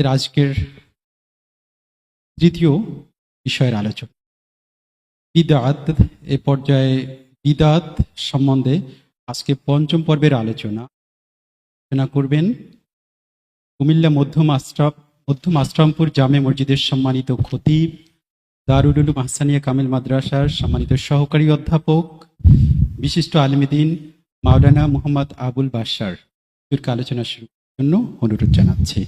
আজকের তৃতীয় বিষয়ের আলোচনা বিদআত। এ পর্যায়ে বিদআত সম্বন্ধে আজকে পঞ্চম পর্বের আলোচনা করবেন কুমিল্লা মধ্যম আশ্রামপুর জামে মসজিদের সম্মানিত খতিব, দারুল উলুম আহসানিয়া কামিল মাদ্রাসার সম্মানিত সহকারী অধ্যাপক, বিশিষ্ট আলেমদ্বীন মাওলানা মুহাম্মদ আবুল বাশার। আলোচনা শুরু করার জন্য অনুরোধ জানাচ্ছি।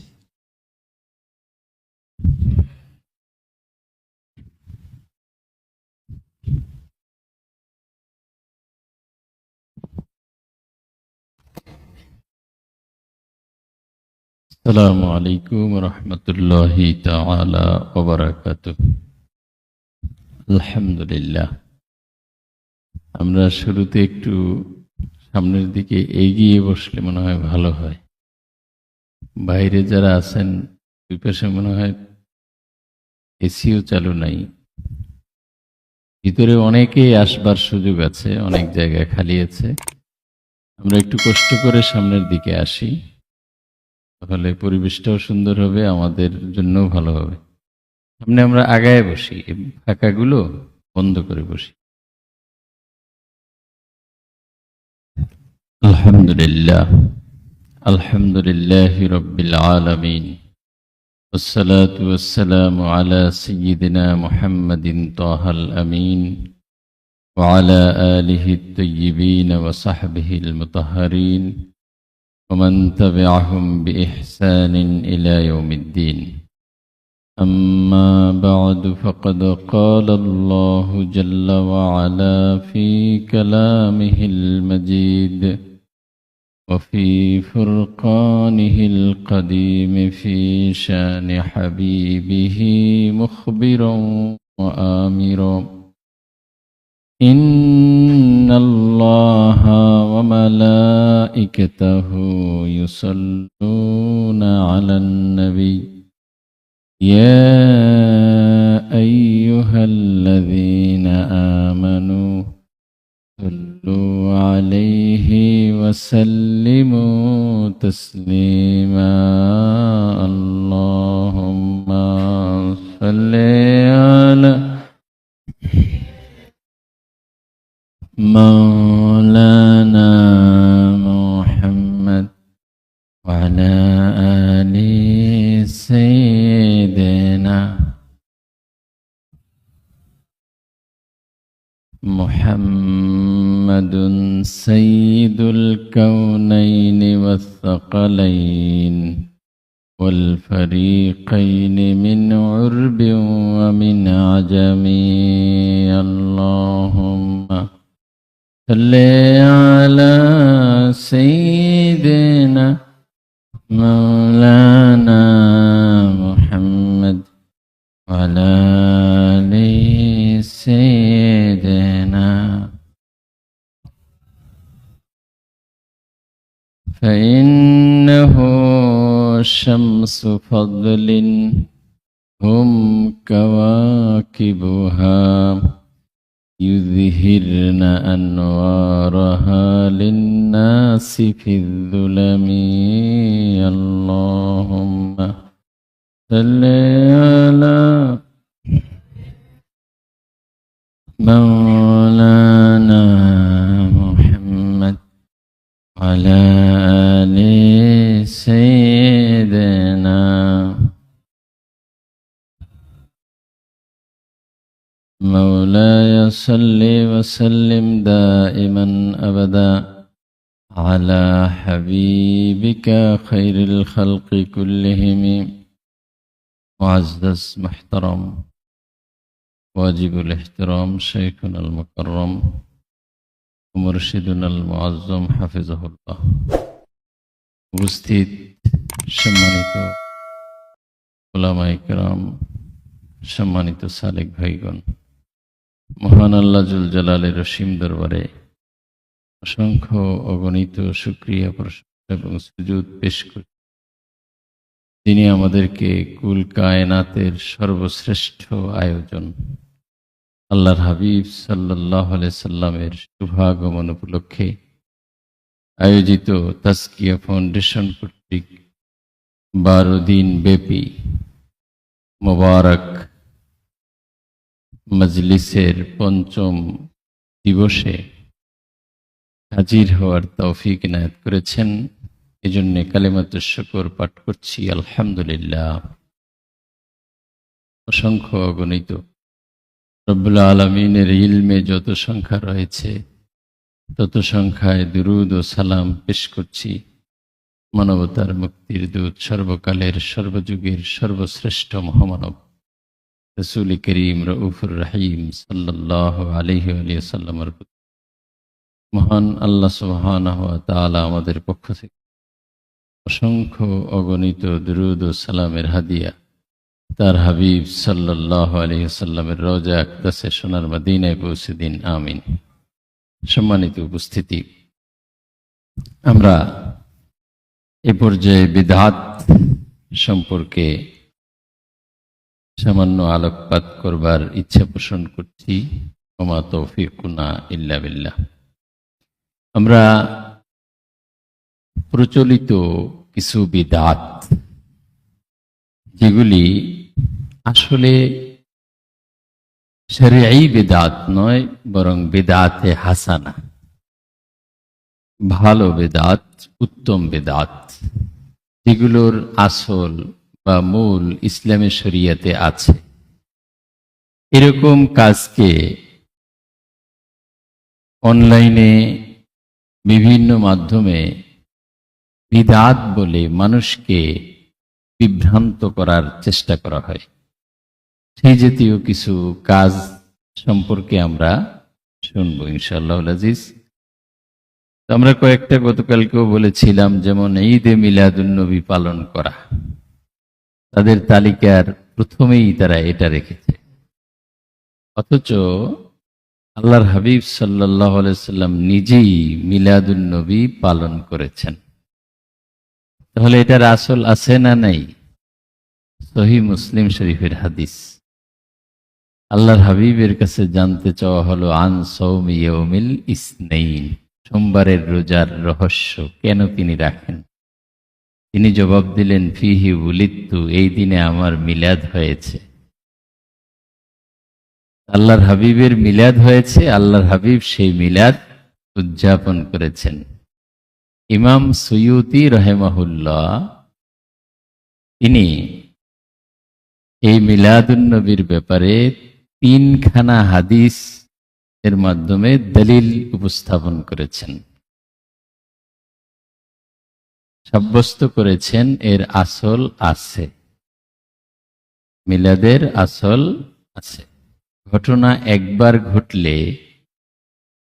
আসসালামু আলাইকুম রহমতুল্লাহি তাআলা ওয়া বারাকাতুহু। আলহামদুলিল্লাহ, আমরা শুরুতে একটু সামনের দিকে এগিয়ে বসলে মনে হয় ভালো হয়। বাইরে যারা আছেন দুই পাশে মনে হয় এসিও চালু নাই, ভিতরে অনেকেই আসবার সুযোগ আছে, অনেক জায়গা খালি আছে। আমরা একটু কষ্ট করে সামনের দিকে আসি, তাহলে পরিবেশটাও সুন্দর হবে, আমাদের জন্যও ভালো হবে। সামনে আমরা আগায় বসি, ফাঁকাগুলো বন্ধ করে বসি। আলহামদুলিল্লাহ, আলহামদুলিল্লাহি রাব্বিল আলামিন, ওয়াসসালাতু ওয়াসসালামু আলা সাইয়্যিদিনা মুহাম্মাদিন তাহাল আমিন ওয়া আলা আলিহি আত-তাইয়্যিবিন ওয়া সাহবিহিল মুতাহহারিন ওয়া মান তাবি'আহুম বিইহসানিন ইলা ইয়াউমিদ্দিন। أما بعد فقد قال الله جل وعلا في كلامه المجيد وفي فرقانه القديم في شان حبيبه مخبرا وآمرا: إن الله وملائكته يصلون على النبي يا أيها الذين آمنوا صلوا عليه وسلموا تسليما اللهم صل على مولانا محمد وعلى آل سيدنا محمد سيد الكونين والثقلين والفريقين من عرب ومن عجم. اللهم صل على سيدنا مولانا محمد وعلى آل سيدنا، فإنه شمس فضل هم كواكبها يظهرن أنوارها للناس في الظلم. اللهم صل على مولانا محمد وعلى آل سيدنا. مولاي صل وسلم دائما أبدا على حبيبك خير الخلق كلهم. معزز محترم واجب الاحترام شيخنا المكرم ومرشدنا المعظم حفظه الله। উপস্থিত সম্মানিত উলামায়ে কেরাম, সম্মানিত সালেক ভাইগণ, মহান আল্লাহ জুল জালালের অসীম দরবারে অসংখ্য অগণিত শুকরিয়া, প্রশংসা এবং সুজুদ পেশ করি। তিনি আমাদেরকে কুল কায়নাতের সর্বশ্রেষ্ঠ আয়োজন আল্লাহর হাবিব সাল্লাল্লাহু আলাইহি সাল্লামের শুভাগমন উপলক্ষে আয়োজিত তাজকিয়া ফাউন্ডেশন কর্তৃক 12 দিন ব্যাপী মোবারক মজলিসের পঞ্চম দিবসে হাজির হওয়ার তৌফিক ইনায়াত করেছেন। এজন্য কালিমাতুশ শুকর পাঠ করছি, আলহামদুলিল্লাহ। অসংখ্য অগণিত রব্বুল আলামিনের ইলমে যত সংখ্যা রয়েছে তত সংখ্যায় দুরূদ ও সালাম পেশ করছি মানবতার মুক্তির দূত, সর্বকালের সর্বযুগের সর্বশ্রেষ্ঠ মহামানব রাসূল করিম রউফুর রহিম সাল্লাল্লাহু আলাইহি ওয়াসাল্লামের প্রতি মহান আল্লাহ সুবহানাহু ওয়া তাআলা আমাদের পক্ষ থেকে অসংখ্য অগণিত দুরূদ ও সালামের হাদিয়া তার হাবিব সাল্লাল্লাহু আলাইহি ওয়াসাল্লামের রওজা আকদাসে সোনার মদিনায় পৌঁছে দিন, আমিন। সম্মানিত উপস্থিতি, আমরা এ পর্যায়ে বিদআত সম্পর্কে সামান্য আলোকপাত করবার ইচ্ছা পোষণ করছি। ওমা তৌফিকুনা ইল্লা বিল্লাহ। আমরা প্রচলিত কিছু বিদআত যেগুলি আসলে শরঈ বিদআত নয়, বরং বিদআতে হাসানা, ভালো বিদআত, উত্তম বিদআত, যেগুলোর আসল বা মূল ইসলামের শরীয়তে আছে, এরকম কাজকে অনলাইনে বিভিন্ন মাধ্যমে বিদআত বলে মানুষকে বিভ্রান্ত করার চেষ্টা করা হয়। সেই জাতীয় কিছু কাজ সম্পর্কে আমরা শুনবো ইনশাআল্লাহ আজিজ। আমরা কয়েকটা গতকালকেও বলেছিলাম, যেমন ঈদে মিলাদুন্নবী পালন করা, তাদের তালিকার প্রথমেই তারা এটা রেখেছে, অথচ আল্লাহর হাবিব সাল্লাল্লাহু আলাইহি সাল্লাম নিজেই মিলাদুন্নবী পালন করেছেন। তাহলে এটার আসল আছে না নাই? সহিহ মুসলিম শরীফের হাদিস। আল্লাহর হাবিবের কাছে জানতে চাওয়া হলো আন সাওমি ইয়াউমিল ইসনাইন, সোমবারের রোজার রহস্য কেন তিনি রাখেন। তিনি জবাব দিলেন, ফিহি উলিদতু, এই দিনে আমার মিলাদ হয়েছে। আল্লাহর হাবিবের মিলাদ হয়েছে, আল্লাহর হাবিব সেই মিলাদ উদযাপন করেছেন। ইমাম সুয়ুতি রাহিমাহুল্লাহ তিনি এই মিলাদুন্নবীর ব্যাপারে 3খানা হাদিস এর মাধ্যমে দলিল উপস্থাপন করেছেন, সাব্যস্ত করেছেন এর আসল আছে, মিলাদের আসল আছে। ঘটনা একবার ঘটলে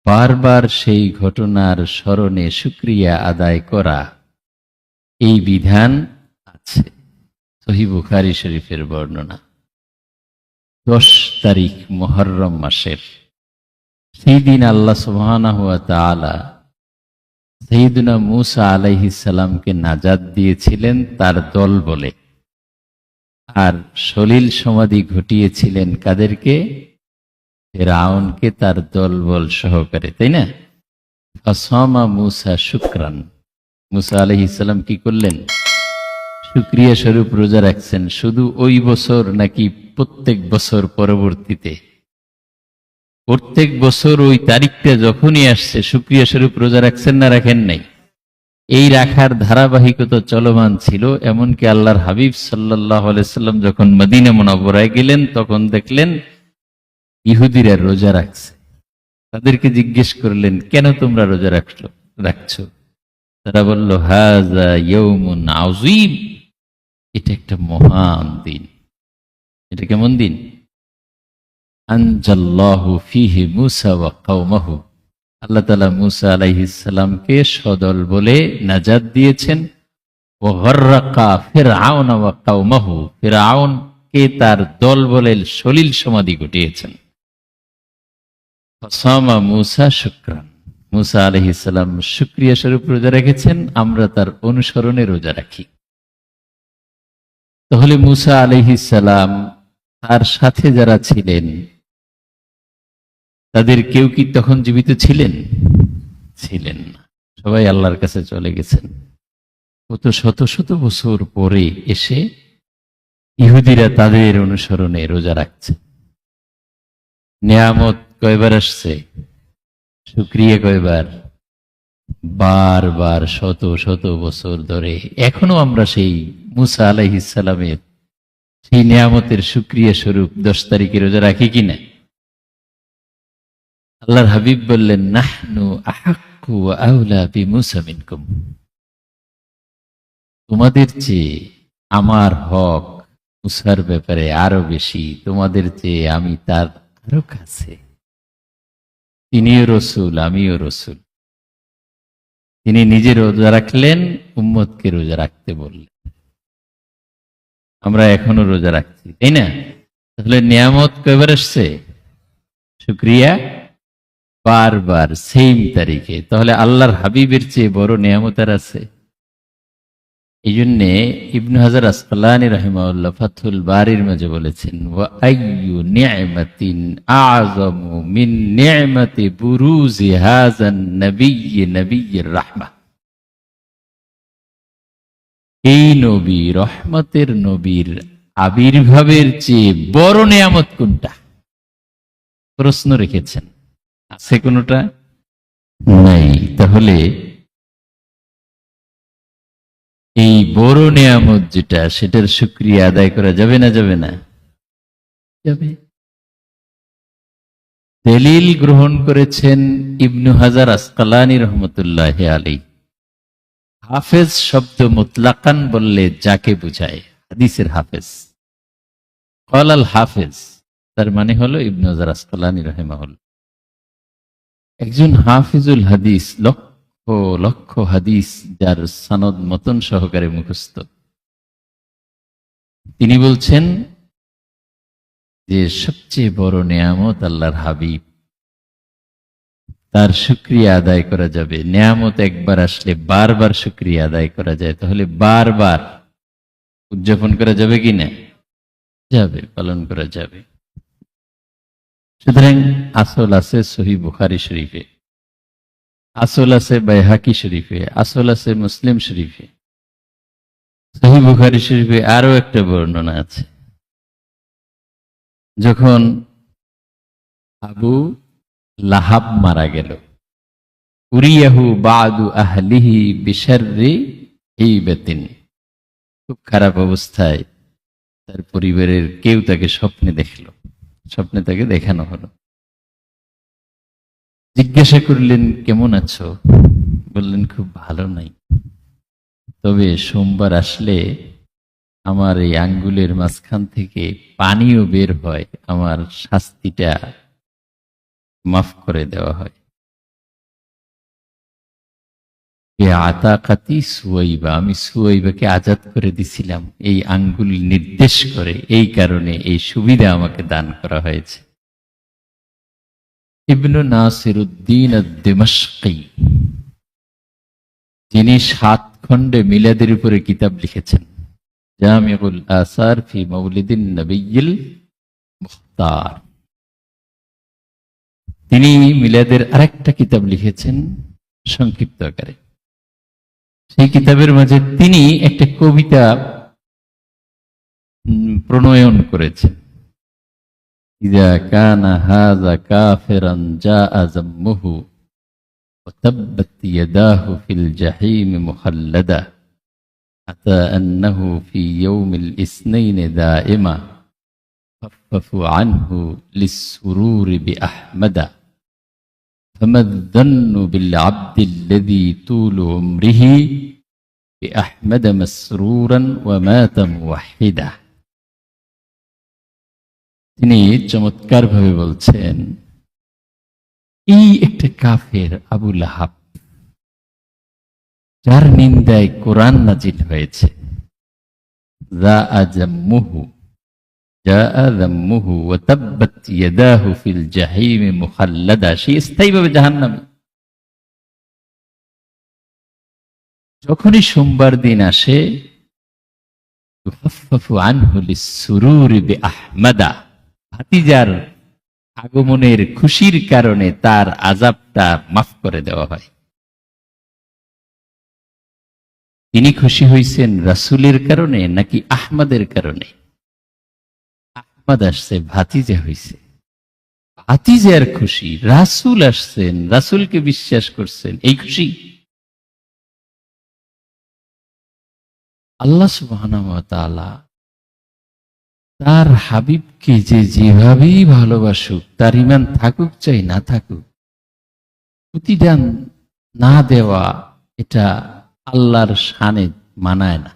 বারবার সেই ঘটনার স্মরণে শুকরিয়া আদায় করা, এই বিধান আছে। সহিহ বুখারী শরীফের বর্ণনা। 10 তারিখ মুহররম মাসের সেই দিন আল্লাহ সুবহানাহু ওয়া তাআলা সাইয়্যিদুনা মূসা আলাইহিস সালামকে নাজাত দিয়েছিলেন তার দল বলে, আর সলিল সমাধি ঘটিয়েছিলেন কাদেরকে? ফিরআউনকে তার দলবল সহকারে, তাই না? ফাসামা মূসা শুকরান, মূসা আলাইহিস সালাম কি করলেন? শুকরিয়া স্বরূপ রোজা রাখছেন। শুধু ওই বছর নাকি প্রত্যেক বছর পরবর্তীতে? প্রত্যেক বছর ওই তারিখটা যখনই আসছে শুকরিয়া স্বরূপ রোজা রাখছেন না রাখেন নাই? এই রাখার ধারাবাহিকতা চলমান ছিল। এমনকি আল্লাহর হাবিব সাল্লাল্লাহু আলাইহি সাল্লাম যখন মদিনা মুনাওয়ারায় গেলেন তখন দেখলেন ইহুদিরা রোজা রাখছে। তাদেরকে জিজ্ঞেস করলেন, কেন তোমরা রোজা রাখছো? তারা বলল, হাযা ইয়াউমুন আযীম, এটা একটা মহান দিন। এটা কেমন দিন? আনজাল্লাহু ফীহি মূসা ওয়া কওমাহু, আল্লাহ তাআলা মূসা আলাইহিস সালামকে সদল বলে নাজাত দিয়েছেন। ওয়া গররাকা ফিরআউন ওয়া কওমাহু, ফিরআউনকে তার দল বলে সলিল সমাধি ঘটিয়েছেন। ফাসামা মূসা শুকরান, মূসা আলাইহিস সালাম শুকরিয়া স্বরূপ রোজা রেখেছেন, আমরা তার অনুসরণে রোজা রাখি। তাহলে মূসা আলাইহিস সালাম তার সাথে যারা ছিলেন তাদের কেউ কি তখন জীবিত ছিলেন? ছিলেন না, সবাই আল্লাহর কাছে চলে গেছেন। কত শত শত বছর পরে এসে ইহুদিরা তাদের অনুসরণে রোজা রাখছে। নিয়ামত কয়বার আসছে, শুকরিয়া কয়বার, বারবার, শত শত বছর ধরে। এখনো আমরা সেই মুসা আলাইহিস সালামের সেই নিয়ামতের শুকরিয়া স্বরূপ 10 তারিখে রোজা রাখি কিনা? আল্লাহর হাবিব বললেন, নাহনু আহাক্কু ওয়া আউলা বিমুসা মিনকুম, তোমাদের চেয়ে আমার হক মুসার ব্যাপারে আরো বেশি, তোমাদের চেয়ে আমি তার আরো কাছে। তিনিও রসুল, আমিও রসুল। তিনি নিজে রোজা রাখলেন, উম্মতকে রোজা রাখতে বললেন। আমরা এখনো রোজা রাখছি, তাই না? তাহলে নিয়ামত কয়বার আসছে, শুকরিয়া বারবার, সেম তারিখে। তাহলে আল্লাহর হাবিবের চেয়ে বড় নিয়ামত আর আছে? এই জন্যে ইবনে হাজার আসকালানী রাহিমাহুল্লাহ ফাথুল বারির মাঝে বলেছেন, ওয়া আইয়ু নি'মাতিন আ'যামু মিন নি'মাতি বুরুজি হাযান নবিয়্যির রাহমাহ। এই নবী, রহমতের নবীর আবির্ভাবের চেয়ে বড় নিয়ামত কোনটা? প্রশ্ন রেখেছেন। আছে কোনটা? নাই। তাহলে এই বড় নিয়ামত যেটা, সেটার শুকরিয়া আদায় করা যাবে না যাবে না? যাবে। দলিল গ্রহণ করেছেন ইবনু হাজার আসকালানী রহমতুল্লাহ আলাইহি। হাফেজ শব্দ মুতলাকান বললে যাকে বুঝায়, হাদিসের হাফেজ, ক্বাল আল হাফেজ, তার মানে হলো ইবনু হাজার আসকালানী রাহিমাহুল্লাহ। একজন হাফিজুল হাদিস, লক্ষ লক্ষ হাদিস যার সনদ মতন সহকারে মুখস্থ, তিনি বলছেন যে সবচেয়ে বড় নিয়ামত আল্লাহর হাবিব, তার শুকরিয়া আদায় করা যাবে। নিয়ামত একবার আসলে বারবার শুকরিয়া আদায় করা যায়, তাহলে বারবার উদযাপন করা যাবে কি না? যাবে, পালন করা যাবে। সুতরাং আসল আছে সহিহ বুখারী শরীফে, আসল আছে বাইহাকি শরীফে, আসল আছে মুসলিম শরীফে। সহিহ বুখারী শরীফে আরো একটা বর্ণনা আছে, যখন আবু লাহাব মারা গেল, উরিয়াহু বাদু আহলিহি বিশাররি হিবাতিন, খুব খারাপ অবস্থায় তার পরিবারের কেউ তাকে স্বপ্নে দেখলো, স্বপ্নে তাকে দেখানো হলো। জিজ্ঞাসা করলেন, কেমন আছো? বললেন, খুব ভালো নাই, তবে সোমবার আসলে আমার এই আঙ্গুলের মাঝখান থেকে পানিও বের হয়, আমার শাস্তিটা মাফ করে দেওয়া হয়। আতাকাতি সুয়াইবা, আমি সুয়াইবাকে আজাদ করে দিছিলাম এই আঙ্গুল নির্দেশ করে, এই কারণে এই সুবিধা আমাকে দান করা হয়েছে। ইবনু নাসিরউদ্দিন আদ-দিমাশকি, যিনি 7 খণ্ডে মিলাদের উপরে কিতাব লিখেছেন, জামিউল আসার ফি মাউলিদিন নবিয়্যিল মুখতার, তিনি মিলাদের আরেকটা কিতাব লিখেছেন সংক্ষিপ্ত আকারে। সেই কিতাবের মাঝে তিনি একটা কবিতা প্রণয়ন করেছেন, ইযা কানা হাযা কাফিরান জাআ যাম্মুহু ওয়া তাব্বাত ইয়াদাহু ফিল জাহিম মুখাল্লাদা হাত্তা আন্নাহু ফি ইয়াউমিল ইসনাইন দাইমা খাফফু আনহু লিসসুরুরি বিআহমাদা ফামা আয-যান্নু বিল আবদিল্লাযী তুলু উমরিহি বিআহমাদা মাসরুরান ওয়া মাতা মুওয়াহহিদা। তিনি চমৎকার ভাবে বলছেন, এই একটা কাফের আবু লাহাব, যার নিন্দায় কোরআন নাজিল হয়েছে, জাআ যাম্মুহু ওয়া তাব্বাত ইয়াদাহু ফিল জাহিম মুখাল্লাদা, সে স্থায়ীভাবে জাহান্নামী। যখনই সোমবার দিন আসে, ইউখাফফাফু আনহু লিসসুরুরি বিআহমাদা, ভাতিজার আগমনের খুশির কারণে তার আযাবটা মাফ করে দেওয়া হয়। তিনি খুশি হয়েছেন রাসূলের কারণে নাকি আহমদের কারণে? আহমদ আসছে, ভাতিজা হয়েছে, ভাতিজার খুশি। রাসূল আসছেন, রাসূলকে বিশ্বাস করছেন, এই খুশি। আল্লাহ সুবহানাহু ওয়া তাআলা তার হাবিবকে যে যেভাবেই ভালোবাসুক, তার ঈমান থাকুক চাই না থাকুক, প্রতিদান না দেওয়া এটা আল্লাহর শানে মানায় না।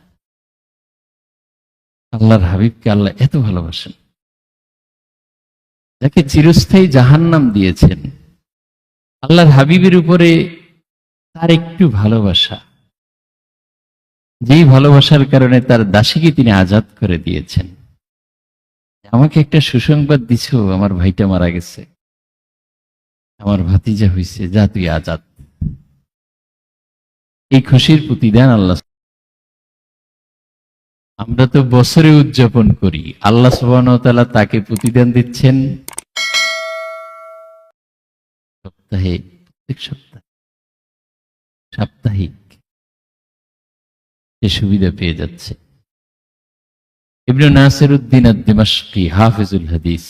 আল্লাহর হাবিবকে আল্লাহ এত ভালোবাসেন, যাকে চিরস্থায়ী জাহান্নাম দিয়েছেন, আল্লাহর হাবিবের উপরে তার একটু ভালোবাসা, যেই ভালোবাসার কারণে তার দাসীকে তিনি আজাদ করে দিয়েছেন। আমাকে একটা সুসংবাদ দিছো, আমার ভাইটা মারা গেছে, আমার ভাতিজা হইছে, যা তুই আজাদ। এই খুশির প্রতিদান আল্লাহ। আমরা তো বছরে উদযাপন করি, আল্লাহ সুবহানাহু ওয়া তাআলা তাকে প্রতিদান দিচ্ছেন সপ্তাহে, প্রত্যেক সপ্তাহে, সাপ্তাহিক। এ সুবিধা পেয়ে যাচ্ছে। ইবনে নাসিরউদ্দিন আদ-দিমাশকি হাফিজুল হাদিস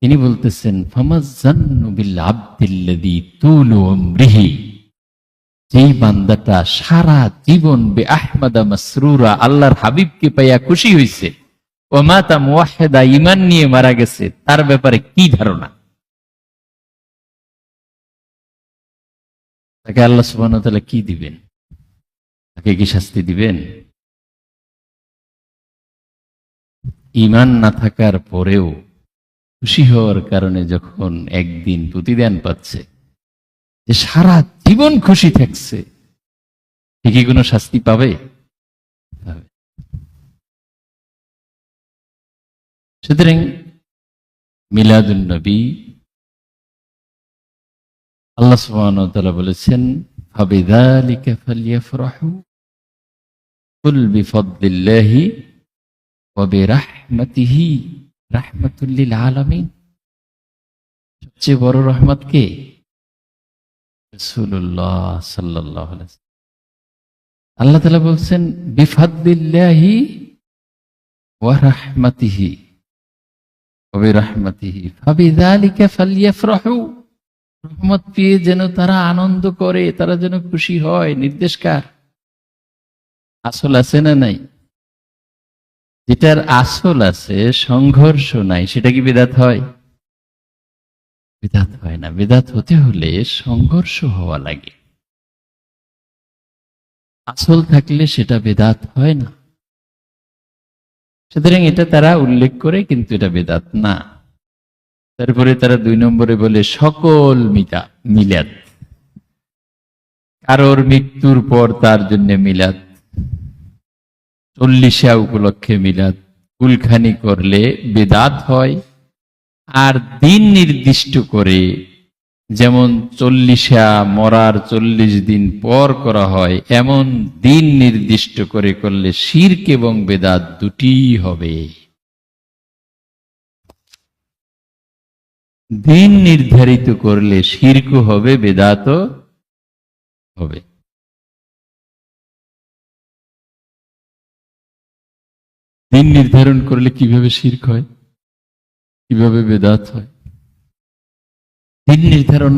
তিনি বলতেছেন, ফামাজ্জান্নু বিল আবদিল্লাযী তুলু উমরিহি, যেই বান্দাটা সারা জীবন বে আহমাদা মাসরুরা, আল্লাহর হাবিবকে পাইয়া খুশি হইছে, ও মাতা মুওয়াহহিদা, ঈমান নিয়ে মারা গেছে, তার ব্যাপারে কি ধারণা? তাকে আল্লাহ সুবহানাহু ওয়া তাআলা কি দিবেন? তাকে কি শাস্তি দিবেন? ঈমান না থাকার পরেও খুশি হওয়ার কারণে যখন একদিন প্রতিদান পাচ্ছে, যে সারা জীবন খুশি থাকছে, সে কি কোনো শাস্তি পাবে? পাবে। সুতরাং মিলাদুন নবী, আল্লাহ সুবহানাহু ওয়া তাআলা বলেছেন, ফাবিযালিকা ফালইফরাহু কুল বিফাদলিল্লাহি ওয়া বিরাহমাতিহি রাহমাতুল লিল আলামিন। সবচেয়ে বড় রহমত কে? রাসূলুল্লাহ সাল্লাল্লাহু আলাইহি ওয়াসাল্লাম। আল্লাহ তাআলা বলছেন বিফাদলিল্লাহি ওয়া রাহমাতিহি ওয়া বিরাহমাতিহি ফাবিযালিকা ফালইফরাহু। রহমত পেয়ে যেন তারা আনন্দ করে, তারা যেন খুশি হয়। নির্দেশ কার? আসল আছে না নাই? যেটার আসল আছে, সংঘর্ষ নাই, সেটা কি বিদআত হয়? বিদআত হয় না। বিদআত হতে হলে সংঘর্ষ হওয়া লাগে। আসল থাকলে সেটা বিদআত হয় না। সুতরাং এটা তারা উল্লেখ করে, কিন্তু এটা বিদআত না। তারপরে তারা 2 নম্বরে বলে সকল মিলাদ, কারোর মৃত্যুর পর তার জন্য মিলাদ, 40 উপলক্ষে মিলাদ, কুলখানি করলে বিদআত হয়। আর দিন নির্দিষ্ট করে, যেমন 40 মরার 40 দিন পর করা হয়, এমন দিন নির্দিষ্ট করে করলে শিরক এবং বিদআত দুটিই হবে। দিন নির্ধারিত করলে শিরকও হবে, বিদআতও হবে। দিন নির্ধারণ করলে কিভাবে শিরক হয়, কিভাবে বিদআত হয়? দিন নির্ধারণ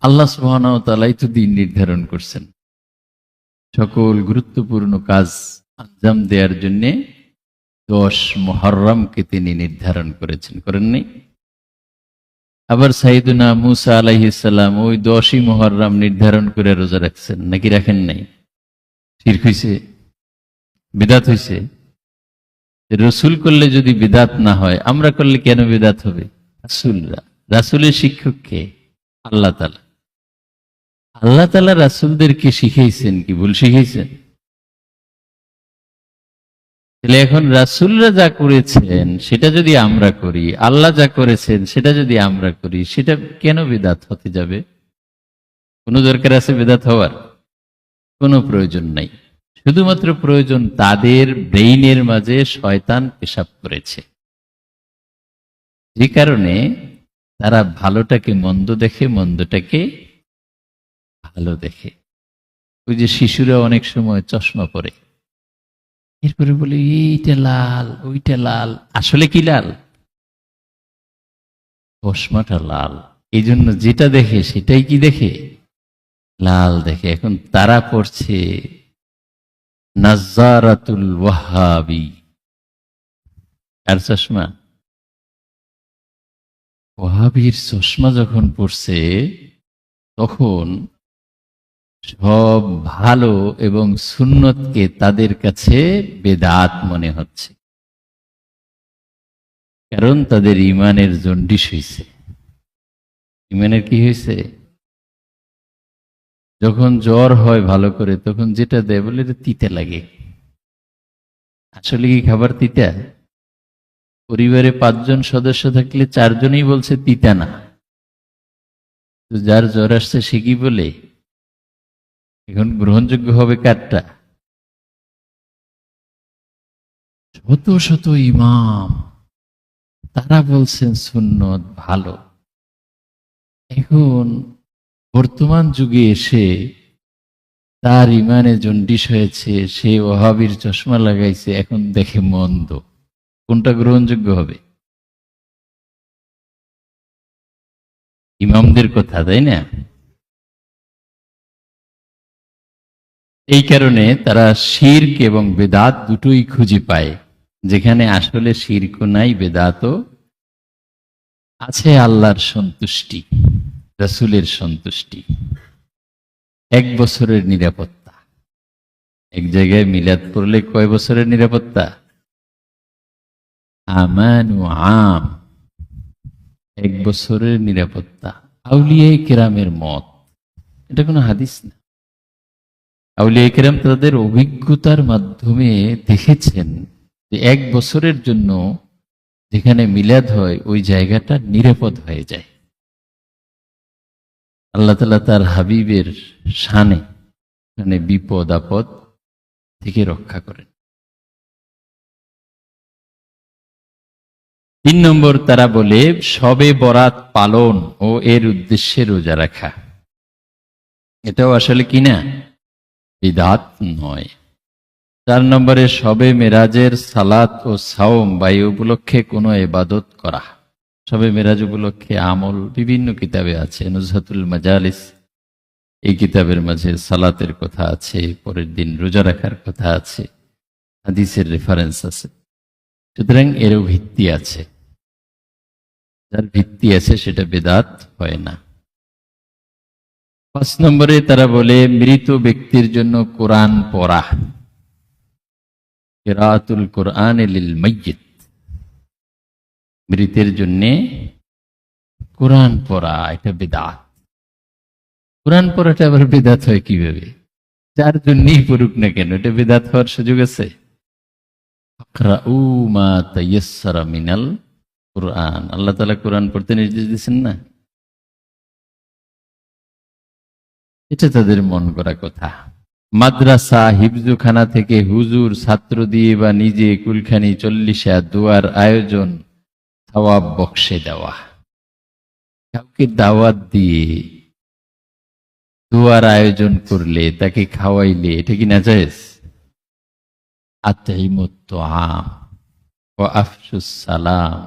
আল্লাহ সুবহানাহু ওয়া তাআলাই তো দিন নির্ধারণ করছেন। সকল গুরুত্বপূর্ণ কাজ আঞ্জাম দেওয়ার জন্য 10 মুহররমকে তিনি নির্ধারণ করেছেন, করেননি? আবার সাইয়েদুনা মুসা আলাইহিস সালাম ওই 10ই মুহররম নির্ধারণ করে রোজা রাখছেন, নাকি রাখেন নাই? শিরক হইছে, বিদআত হইছে। রাসূল করলে যদি বিদআত না হয়, আমরা করলে কেন বিদআত হবে? রাসূলরা, রাসূলের শিক্ষক কে? আল্লাহ তাআলা। আল্লাহ তাআলা রাসূলদেরকে শিখাইছেন কি ভুল শিখাইছেন? তাহলে এখন রাসূলরা যা করেছেন সেটা যদি আমরা করি, আল্লাহ যা করেছেন সেটা যদি আমরা করি, সেটা কেন বিদআত হতে যাবে? কোনো দরকার আছে বিদআত হওয়ার? কোনো প্রয়োজন নাই। শুধুমাত্র প্রয়োজন তাদের ব্রেইনের মাঝে শয়তান পেশাব করেছে, যে কারণে তারা ভালোটাকে মন্দ দেখে, মন্দটাকে ভালো দেখে। ওই যে শিশুরা অনেক সময় চশমা পরে, এরপরে বলে এইটা লাল ওইটা লাল, আসলে কি লাল? চশমাটা লাল, এই জন্য যেটা দেখে সেটাই কি দেখে? লাল দেখে। এখন তারা পড়ছে নাজ্জারাতুল ওয়াহাবি, আর চশমা ওয়াহাবির চশমা যখন পড়ছে, তখন সব ভালো এবং সুন্নতকে তাদের কাছে বেদাত মনে হচ্ছে, কারণ তাদের ইমানের জন্ডিস হয়েছে। ইমানের কি হয়েছে? যখন জ্বর হয় ভালো করে, তখন যেটা দেয় বলে এটা তিতে লাগে। আসলে কি খাবার তিতা? পরিবারে 5 জন সদস্য থাকলে 4 জনই বলছে তিতা না, তো যার জ্বর আসছে সে কি বলে? এখন গ্রহণযোগ্য হবে কারটা? শত শত ইমাম তারা বলছেন সুন্নত ভালো। এখন বর্তমান যুগে এসে তার ইমানে জন্ডিস হয়েছে, সে ওহাবির চশমা লাগাইছে, এখন দেখে মন্দ। কোনটা গ্রহণযোগ্য হবে? ইমামদের কথা, তাই না? এই কারণে তারা শিরক এবং বেদাত দুটোই খুঁজে পায়, যেখানে আসলে শিরকও নাই, বেদাতও আছে। আল্লাহর সন্তুষ্টি, রাসূলের সন্তুষ্টি, 1 বছরের নিরাপত্তা। এক জায়গায় মিলাদ পড়লে কয় বছরের নিরাপত্তা? আমানু আম, 1 বছরের নিরাপত্তা। আউলিয়ায়ে কেরামের মত, এটা কোনো হাদিস না। আউলিয়ায়ে কেরাম তাদের অভিজ্ঞতার মাধ্যমে দেখেছেন যে 1 বছরের জন্য যেখানে মিলাদ হয় ওই জায়গাটা নিরাপদ হয়ে যায়। আল্লাহ তাআলা তার হাবিবের শানে মানে বিপদ আপদ থেকে রক্ষা করেন। 3 নম্বর, তারা বলে শবে বরাত পালন ও এর উদ্দেশ্যে রোজা রাখা, এটাও আসলে কি না? বিদআত নয়। 4 নম্বরে শবে মেরাজের সালাত ও সাওম বা এই উপলক্ষে কোনো ইবাদত করা। শবে মেরাজ উপলক্ষে আমল বিভিন্ন কিতাবে আছে, নুজহাতুল মাজালিস এই কিতাবের মাঝে সালাতের কথা আছে, পরের দিন রোজা রাখার কথা আছে, হাদিসের রেফারেন্স আছে। সুতরাং এরও ভিত্তি আছে, যার ভিত্তি আছে সেটা বেদাত হয় না। 5 নম্বরে তারা বলে মৃত ব্যক্তির জন্য কোরআন পড়া, কিরাআতুল কোরআন লিল মাইয়িত, মৃতের জন্য কোরআন পড়া এটা বেদাত। কোরআন পড়াটা আবার বেদাত হয় কিভাবে? যার জন্যই পড়ুক না কেন, এটা বেদাত হওয়ার সুযোগ আছে? ইকরাউ মা তায়াসসারা মিনাল কোরআন, আল্লাহ তাআলা কোরআন পড়তে নির্দেশ দিয়েছেন না? এটা তাদের মন করা কথা। মাদ্রাসা হিফজুখানা থেকে হুজুর ছাত্র দিয়ে বা নিজে কুলখানি 40 দোয়ার আয়োজন, সওয়াব বক্সে দেওয়া। কাউকে দাওয়াত দিয়ে দোয়ার আয়োজন করলে, তাকে খাওয়াইলে, এটা কি নাজায়েজ? আতঈমুত তুআম ওয়া আফশুস সালাম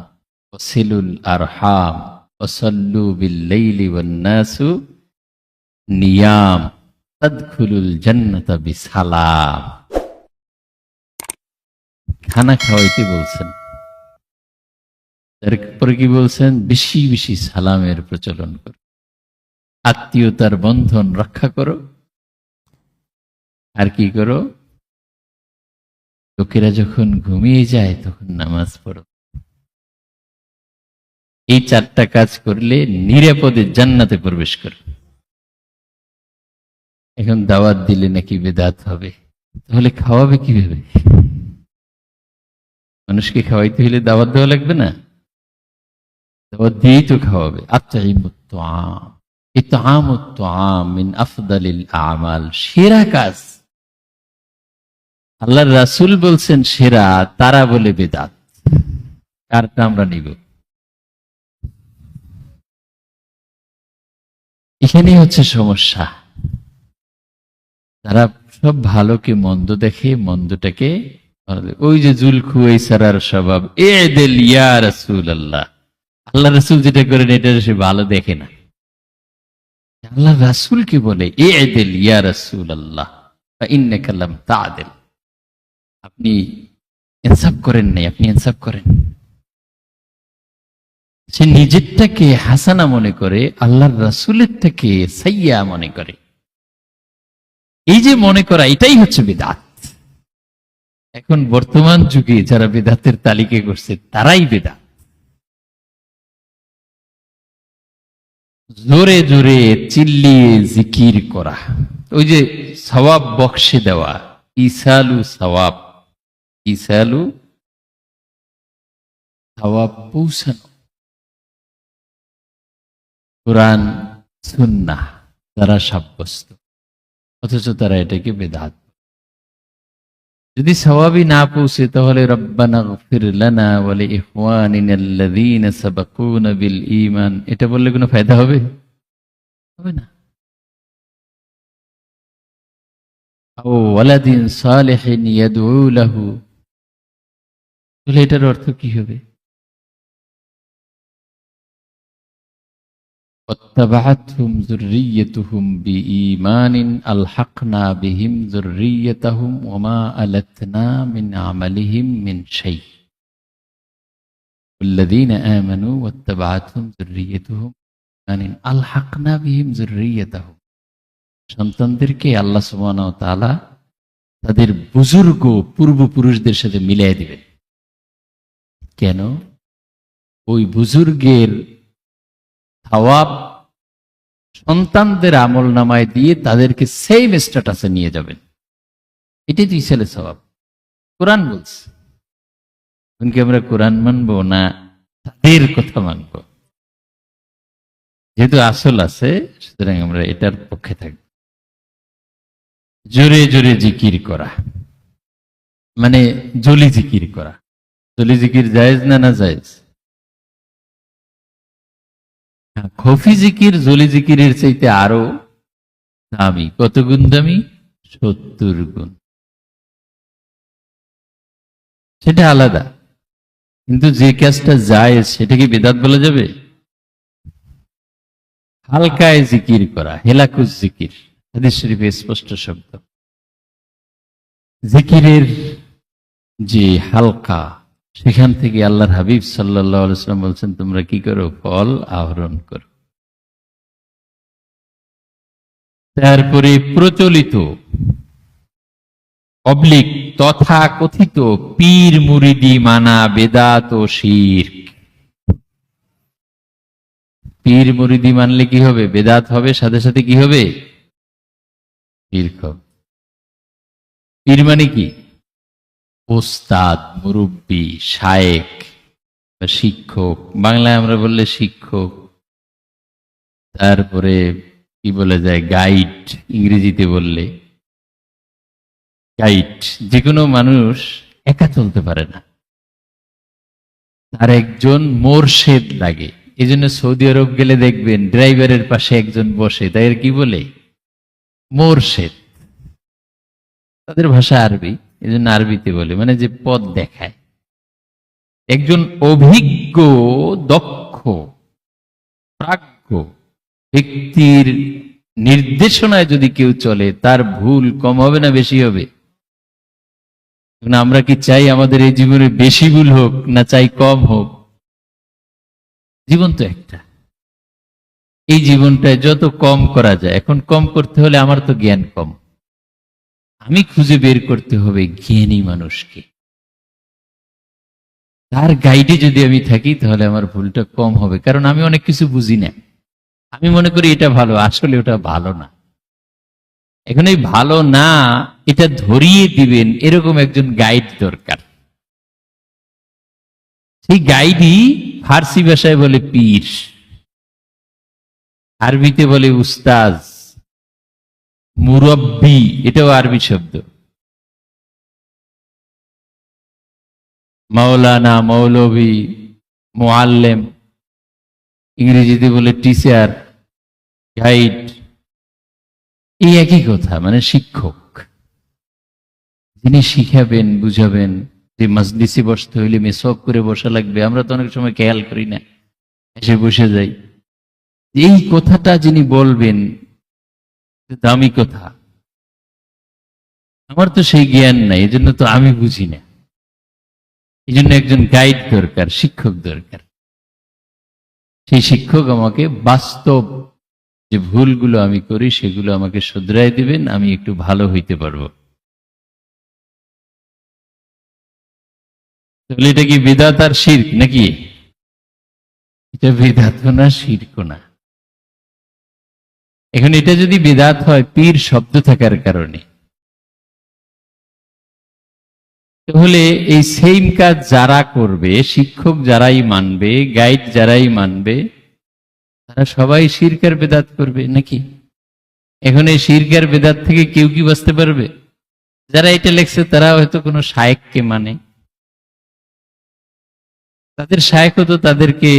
ওয়া সিলুল আরহাম ওয়া সাল্লু বিল লাইলি ওয়ান নাসু নিয়াম তাদখুলুল জান্নাতা বিসালাম। খানা খাওয়াইতে বলছেন, তারপরে কি বলছেন? বেশি বেশি সালামের প্রচলন করো, আত্মীয়তার বন্ধন রক্ষা করো, আর কি করো? লোকেরা যখন ঘুমিয়ে যায় তখন নামাজ পড়ো। এই 4টা কাজ করলে নিরাপদে জান্নাতে প্রবেশ করো। এখন দাওয়াত দিলে নাকি বেদাত হবে, তাহলে খাওয়াবে কিভাবে? মানুষকে খাওয়াইতে হলে দাওয়াত দেওয়া লাগবে না? দাওয়াত দিয়েই তো খাওয়াবে। আতঈমুত তুআম, ইতআমুত তুআম মিন আফদালিল আমাল, সেরা কাজ। আল্লাহর রাসূল বলছেন সেরা, তারা বলে বেদাত। কারটা আমরা নিব? এখানেই হচ্ছে সমস্যা। তারা সব ভালোকে মন্দ দেখে, মন্দটাকে ভালো দেখে। ওই যে জুলখুয়াইসারার স্বভাব, এদেল ইয়া রাসূলুল্লাহ, আল্লাহ রাসূল যেটা করেন এটা সে ভালো দেখে না। আল্লাহ রাসূলকে বলে এদেল ইয়া রাসূলুল্লাহ ফা ইন্নাকা লাম তা'দিল, আপনি ইনসাফ করেন নাই, আপনি ইনসাফ করেন। সে নিজেরটাকে হাসানা মনে করে, আল্লাহর রাসূলেরটাকে সাইয়্যা মনে করে। এই যে মনে করা, এটাই হচ্ছে বিদআত। এখন বর্তমান যুগে যারা বিদআতের তালিকা করছে তারাই বিদআত। জোরে জোরে চিল্লিয়ে জিকির করা, ওই যে সওয়াব বক্সে দেওয়া, ইসালু সওয়াব, ইসালু সওয়াব পৌঁছানো, কোরআন সুন্নাহ দ্বারা সাব্যস্ত, অথচ তারা এটাকে বিদআত। যদি সওয়াবই না পৌঁছে তাহলে রব্বানা গফির লানা ওয়া লিইখওয়ানিনাল্লাযীনা সাবাকুনা বিল ঈমান, এটা বললে কোনো ফায়দা হবে? হবে না। আও ওয়ালাদিন সালিহিন ইয়াদউ লাহু, তাহলে এটার অর্থ কি হবে? واتبعتهم ذريتهم بإيمان ألحقنا بهم ذريتهم وما ألتنا من عملهم من شيء والذين آمنوا واتبعتهم ذريتهم بإيمان ألحقنا بهم ذريتهم, সন্তানদেরকে আল্লাহ সুবহানাহু ওয়া তাআলা তাদের বুজুর্গ পূর্বপুরুষদের সাথে মিলিয়ে দিবেন। কেন? ওই বুজুর্গের সওয়াব সন্তানদের আমল নামায় দিয়ে তাদেরকে সেম স্ট্যাটাসে নিয়ে যাবেন। এটাই তো ইসালে সওয়াব। কোরআন বলছে। এখন কি আমরা কোরআন মানবো না তাদের কথা মানব? যেহেতু আসল আছে, সুতরাং আমরা এটার পক্ষে থাকব। জোরে জোরে জিকির করা মানে জলি জিকির করা। জলি জিকির জায়েজ না না জায়েজ? খফি জিকির জলি জিকিরের চাইতে আরো দামি। কত গুণ দামি? 70 গুণ। সেটা আলাদা, কিন্তু যে কাজটা জায়েজ সেটা কি বিদআত বলা যাবে? হালকায় জিকির করা, হেলাকুজ জিকির, হাদিস শরীফে স্পষ্ট শব্দ। জিকিরের যে হালকা, সেখান থেকে আল্লাহর হাবিব সাল্লাল্লাহু আলাইহি ওয়াসাল্লাম বলছেন তোমরা কি করো? ফল আহরণ করো। তারপরে প্রচলিত পাবলিক তথা কথিত পীর মুরিদি মানা বেদাত ও শিরক। পীর মুরিদি মানলে কি হবে? বেদাত হবে, সাথে সাথে কি হবে? শিরক হবে। পীর মানে কি? ওস্তাদ, মুরব্বী, শায়েখ বা শিক্ষক। বাংলায় আমরা বললে শিক্ষক, তারপরে কি বলা যায়? গাইড, ইংরেজিতে বললে গাইড। যে কোনো মানুষ একা চলতে পারে না, তার একজন মোরশেদ লাগে। এই জন্য সৌদি আরব গেলে দেখবেন ড্রাইভারের পাশে একজন বসে, তাই কি বলে? মোরশেদ। তাদের ভাষা আরবি, এই জন্য আরবিতে বলে, মানে যে পথ দেখায়। একজন অভিজ্ঞ, দক্ষ, প্রাজ্ঞ ব্যক্তির নির্দেশনায় যদি কেউ চলে, তার ভুল কম হবে না বেশি হবে? আমরা কি চাই আমাদের এই জীবনে বেশি ভুল হোক, না চাই কম হোক? জীবন তো একটা, এই জীবনটায় যত কম করা যায়। এখন কম করতে হলে আমার তো জ্ঞান কম, আমি খুঁজে বের করতে হবে জ্ঞানী মানুষকে। তার গাইডে যদি আমি থাকি তাহলে আমার ভুলটা কম হবে, কারণ আমি অনেক কিছু বুঝি না। আমি মনে করি এটা ভালো, আসলে ওটা ভালো না। এখন এই ভালো না এটা ধরিয়ে দিবেন এরকম একজন গাইড দরকার। সেই গাইডই ফার্সি ভাষায় বলে পীর, আরবিতে বলে উস্তাজ, মুরব্বি, এটাও আরবি শব্দ। মাওলানা, মৌলভী, মুআল্লিম, ইংরেজিতে বলে টিচার, গাইড। এই একই কথা, মানে শিক্ষক যিনি শিখাবেন, বুঝাবেন। যে মাজলিসে বসতে হইলে মেসওয়াক করে বসা লাগবে, আমরা তো অনেক সময় খেয়াল করি না, এসে বসে যাই। এই কথাটা যিনি বলবেন, দামি কথা, আমার তো সেই জ্ঞান নাই, এই জন্য তো আমি বুঝি না। এই জন্য একজন গাইড দরকার, শিক্ষক দরকার। সেই শিক্ষক আমাকে বাস্তব যে ভুলগুলো আমি করি সেগুলো আমাকে শুধরাই দিবেন, আমি একটু ভালো হইতে পারবো। তাহলে এটা কি বিদআত আর শিরক নাকি? এটা বিদআত না, শিরক না। এখন এটা যদি বিদআত হয় পীর শব্দ থাকার কারণে, তাহলে এই সেম কাজ যারা করবে, শিক্ষক যারাই মানবে, গাইড যারাই মানবে, তারা সবাই শিরক আর বিদআত করবে নাকি? এখন এই শিরক আর বিদআত থেকে কেউ কি বাঁচতে পারবে? যারা এটা লেখছে তারা হয়তো কোনো শায়েখকে মানে, তাদের শায়েখও তো তাদেরকে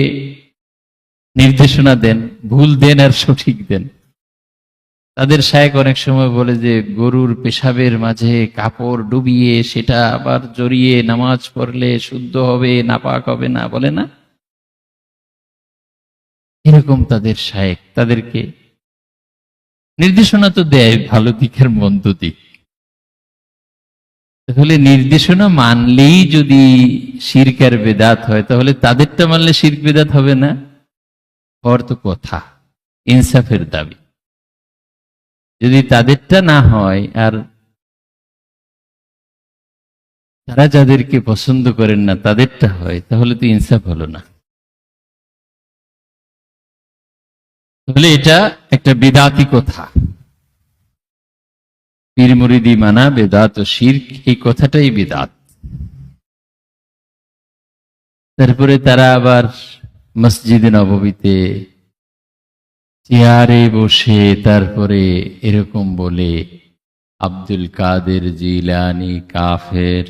নির্দেশনা দেন, ভুল দেন আর সঠিক দেন। তাদের শায়েখ অনেক সময় বলে যে গরুর পেশাবের মাঝে কাপড় ডুবিয়ে সেটা আবার জড়িয়ে নামাজ পড়লে শুদ্ধ হবে, নাপাক হবে না, বলে না? এরকম তাদের শায়েখ তাদেরকে নির্দেশনা তো দেয়, ভালো দিকের মন্দ দিক। তাহলে নির্দেশনা মানলেই যদি শিরক আর বিদআত হয়, তাহলে তাদেরটা মানলে শিরক বিদআত হবে না? হওয়ার তো কথা, ইনসাফের দাবি। যদি তাদেরটা না হয় আর তারা যাদেরকে পছন্দ করেন না তাদেরটা হয়, তাহলে তো ইনসাফ হলো না। তাহলে এটা একটা বিদআতি কথা। পীর মুরিদি মানা বিদআত ও শিরক, এই কথাটাই বিদআত। তারপরে তারা আবার মসজিদে নববীতে চেয়ারে বসে তারপরে এরকম বলে, আব্দুল কাদের জিলানি কাফের,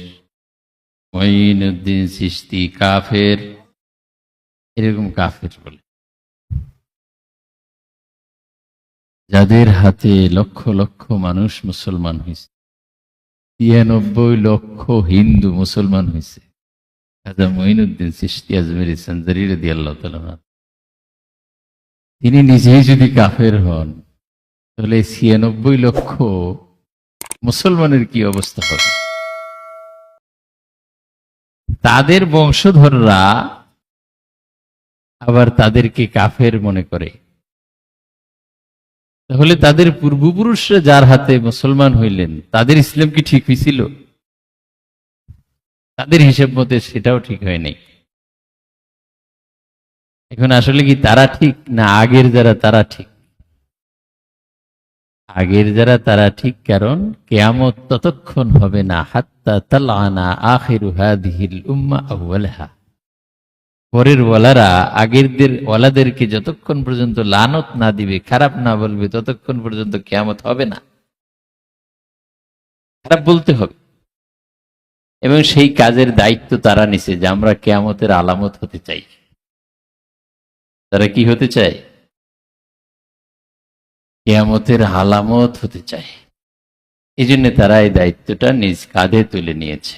মঈনুদ্দিন চিশতি কাফের, এরকম কাফের বলে। যাদের হাতে লক্ষ লক্ষ মানুষ মুসলমান হয়েছে, ৯৩ লক্ষ হিন্দু মুসলমান হয়েছে, খাজা মঈনুদ্দিন চিশতি আজমেরি সঞ্জারি রাদিয়াল্লাহু তাআলা আনহু, তিনি নিজেই যদি কাফের হন, তাহলে ৯৬ লক্ষ মুসলমানের কি অবস্থা হবে? তাদের বংশধররা আবার তাদেরকে কাফের মনে করে। তাহলে তাদের পূর্বপুরুষরা যার হাতে মুসলমান হইলেন, তাদের ইসলাম কি ঠিক হয়েছিল? তাদের হিসেব মতে সেটাও ঠিক হয়নি। এখন আসলে কি তারা ঠিক না আগের যারা তারা ঠিক? আগের যারা তারা ঠিক, কারণ কিয়ামত ততক্ষণ হবে না হাত্তা তালআনা আখিরু হাযিহিল উম্মাহ আউয়ালাহা। পরের ওয়ালারা আগেরদের ওয়ালাদেরকে যতক্ষণ পর্যন্ত লানত না দিবে, খারাপ না বলবে, ততক্ষণ পর্যন্ত কিয়ামত হবে না। খারাপ বলতে হবে। এবং সেই কাজের দায়িত্ব তারা নিছে যে আমরা কিয়ামতের আলামত হতে চাই। তারা কি হতে চায়? কিয়ামতের আলামত হতে চায়। এই জন্য তারা এই দায়িত্বটা নিজ কাঁধে তুলে নিয়েছে।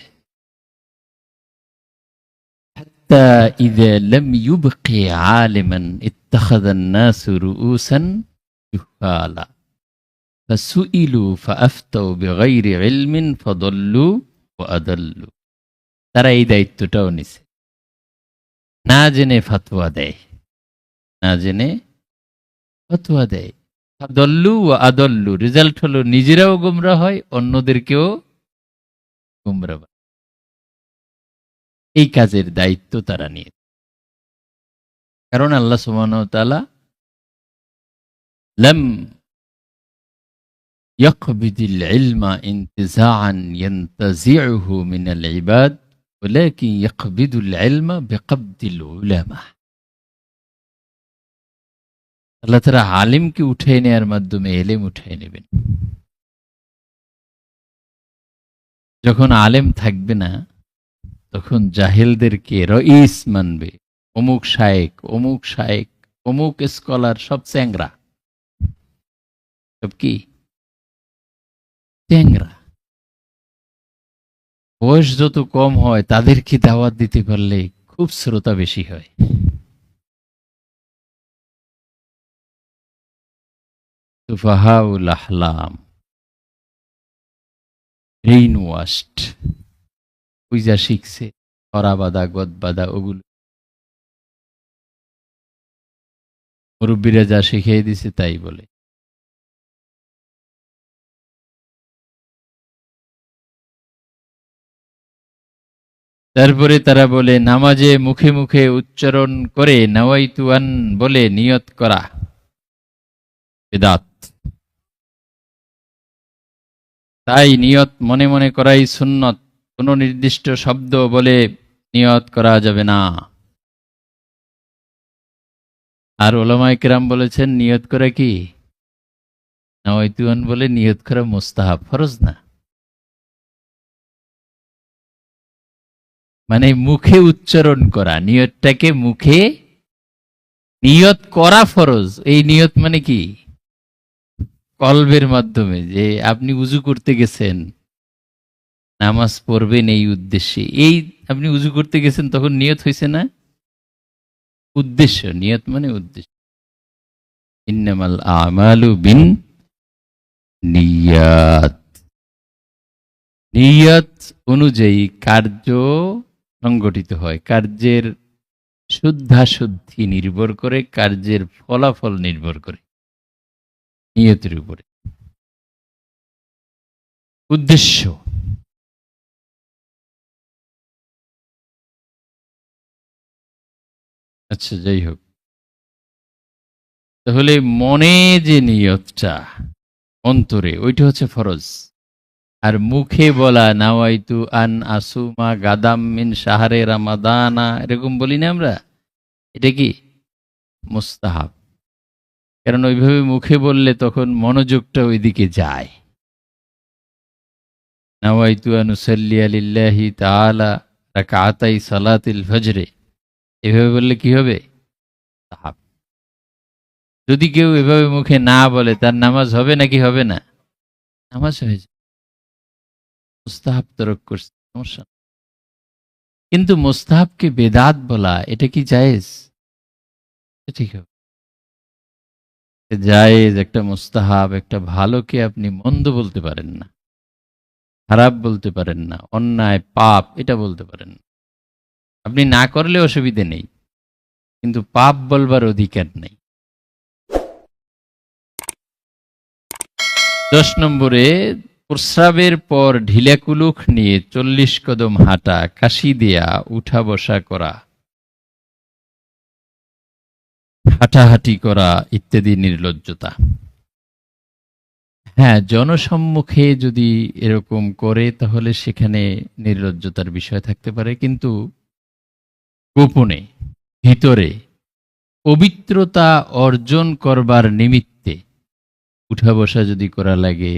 إذا لم يبق عالما اتخذ الناس رؤوسا جهالا فسئلوا فأفتوا بغير علم فضلوا وأضلوا। তারা এই দায়িত্বটাও নিছে, না জেনে ফতোয়া দেয়, না জেনে ফতোয়া দেয়। ফাদল্লু ওয়া আদল্লু, রেজাল্ট হলো নিজেরাও গোমরা হয়, অন্যদেরকেও গোমরা। এই কাজের দায়িত্ব তারা নিয়ে, কারণ আল্লাহ সুবহানাহু ওয়া তাআলা লাম ইয়াকবিদিল ইলমা ইনতিজাআন ইয়ানতাজিউহু মিনাল ইবাদ ওয়ালাকিন ইয়াকবিদুল ইলমা বিকবদিল উলামা। আল্লাহ তাআলা আলিমকে উঠিয়ে নেওয়ার মাধ্যমে ইলম উঠিয়ে নেবেন। যখন আলেম থাকবে না, তখন জাহেলদেরকে রইস মানবে। অমুক শায়েক, অমুক শায়েক, অমুক স্কলার, সব চ্যাংরা, সব কি ট্যাংরা। বয়স যত কম হয় তাদেরকে দাওয়াত দিতে পারলে খুব শ্রোতা বেশি হয়। সুফাহাউল আহলাম, ব্রেইন ওয়াশড, ওই যা শিখছে করা বাদা গদ বাদা ওগুলো মুরব্বীরা যা শিখিয়ে দিছে তাই বলে। তারপরে তারা বলে নামাজে মুখে মুখে উচ্চারণ করে নাওয়াইতুয়ান বলে নিয়ত করা বিদআত। তাই নিয়ত মনে মনে করাই সুন্নত, কোনো নির্দিষ্ট শব্দ বলে নিয়ত করা যাবে না। আর ওলামায়ে কেরাম বলেছেন নিয়ত করা কি, নাওয়াইতুয়ান বলে নিয়ত করা মুস্তাহাব, ফরজ না। মানে মুখে উচ্চারণ করা, নিয়তটাকে মুখে নিয়ত করা ফরজ। এই নিয়ত মানে কি, কলবের মাধ্যমে, যে আপনি উজু করতে গেছেন, নামাজ পড়বেন এই উদ্দেশ্যে, এই আপনি উজু করতে গেছেন তখন নিয়ত হয়েছে না, উদ্দেশ্য। নিয়ত মানে উদ্দেশ্য। ইন্নামাল আমালু বিন নিয়াত, নিয়ত অনুযায়ী কার্য সংগঠিত হয়। কার্যের শুদ্ধাশুদ্ধি নির্ভর করে, কার্যের ফলাফল নির্ভর করে নিয়তের উপরে। উদ্দেশ্য, আচ্ছা যাই হোক, তাহলে মনে যে নিয়তটা অন্তরে, ওইটা হচ্ছে ফরজ। আর মুখে বলা নাওয়াইতু আন আসুমা গাদাম মিন শাহরে রামাদানা, এরকম বলি না আমরা, এটা কি মুস্তাহাব। কারণ ওইভাবে মুখে বললে তখন মনোযোগটা ওইদিকে যায়। নাওয়াইতু আন উসাল্লি লিল্লাহি তাআলা রাকাতাই সালাতিল ফজরে, এভাবে বললে কি হবে, মুস্তাহাব। যদি কেউ এভাবে মুখে না বলে তার নামাজ হবে নাকি হবে না, নামাজ হয়ে যায়, মুস্তাহাব তরক করছে, সমস্যা। কিন্তু মুস্তাহাবকে বেদাত বলা, এটা কি জায়েজ, ঠিক হবে। জায়েজ একটা মুস্তাহাব, একটা ভালোকে আপনি মন্দ বলতে পারেন না, খারাপ বলতে পারেন না, অন্যায় পাপ এটা বলতে পারেন না। আপনি না করলে অসুবিধে নেই, কিন্তু পাপ বলবার অধিকার নেই। 10 নম্বরে, প্রস্রাবের পর ঢিলাকুলুক নিয়ে 40 কদম হাঁটা, কাশি দেয়া, উঠা বসা করা, হাঁটাহাঁটি করা ইত্যাদি নির্লজ্জতা। হ্যাঁ, জনসম্মুখে যদি এরকম করে তাহলে সেখানে নির্লজ্জতার বিষয় থাকতে পারে, কিন্তু গোপনে ভিতরে পবিত্রতা অর্জন করবার নিমিত্তে উঠা বসা যদি করা লাগে,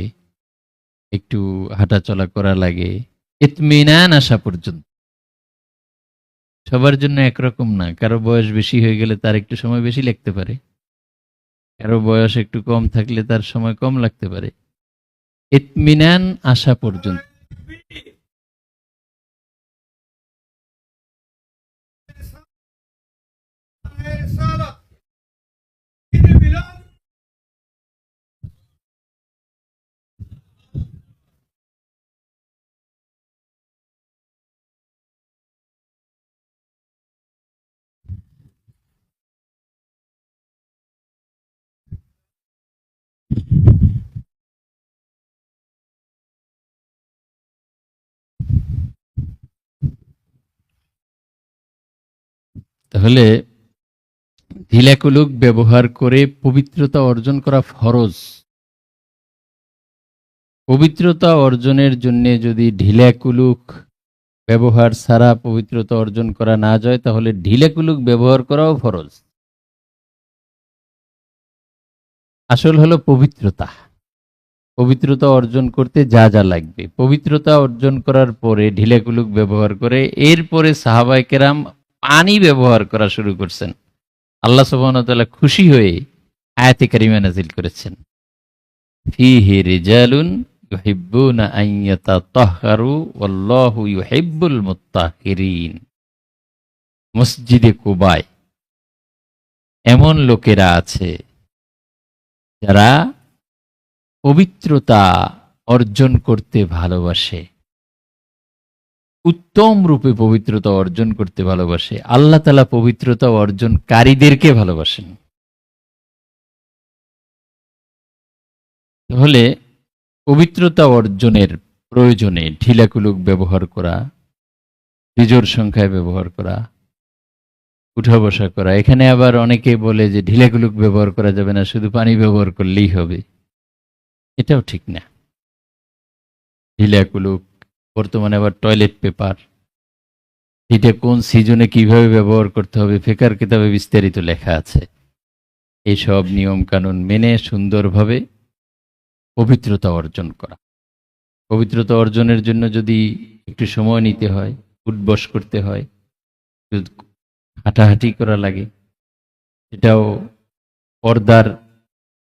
একটু হাঁটাচলা করা লাগে, ইতমিনান আসা পর্যন্ত। সবার জন্য একরকম না, কারো বয়স বেশি হয়ে গেলে তার একটু সময় বেশি লাগতে পারে, কারো বয়স একটু কম থাকলে তার সময় কম লাগতে পারে। ইতমিনান আসা পর্যন্ত। তাহলে ঢিলাকুলুক ব্যবহার করে পবিত্রতা অর্জন করা ফরজ। পবিত্রতা অর্জনের জন্য যদি ঢিলাকুলুক ব্যবহার ছাড়া পবিত্রতা অর্জন করা না যায়, তাহলে ঢিলাকুলুক ব্যবহার করাও ফরজ। আসল হলো পবিত্রতা। পবিত্রতা অর্জন করতে যা যা লাগবে, পবিত্রতা অর্জন করার পরে ঢিলাকুলুক ব্যবহার করে, এরপরে সাহাবায়ে কেরাম পানি ব্যবহার করা শুরু করছেন। আল্লাহ সুবহানাহু ওয়া তাআলা খুশি হয়ে আয়াতে কারিমা নাযিল করেছেন, ফীহি রিজালুন ইউহিব্বুনা আন ইয়াতাতাহহারু ওয়াল্লাহু ইউহিব্বুল মুত্তাহহিরিন। মসজিদে কুবায় এমন লোকেরা আছে যারা পবিত্রতা অর্জন করতে ভালোবাসে, উত্তম রূপে পবিত্রতা অর্জন করতে ভালোবাসে। আল্লাহ তাআলা পবিত্রতা অর্জনকারীদেরকে ভালোবাসেন। তাহলে পবিত্রতা অর্জনের প্রয়োজনে ঢিলাকুলুক ব্যবহার করা, বিজোড় সংখ্যায় ব্যবহার করা, উঠা বসা করা। এখানে আবার অনেকে বলে যে ঢিলাকুলুক ব্যবহার করা যাবে না, শুধু পানি ব্যবহার করলেই হবে। এটাও ঠিক না। ঢিলাকুলুক, বর্তমানে আবার টয়লেট পেপার, এটা কোন সিজনে কিভাবে ব্যবহার করতে হবে ফিকহের কিতাবে বিস্তারিত লেখা আছে। এইসব নিয়ম কানুন মেনে সুন্দরভাবে পবিত্রতা অর্জন করা। পবিত্রতা অর্জনের জন্য যদি একটু সময় নিতে হয়, উঠবস করতে হয়, হাঁটাহাঁটি করা লাগে, এটাও পর্দার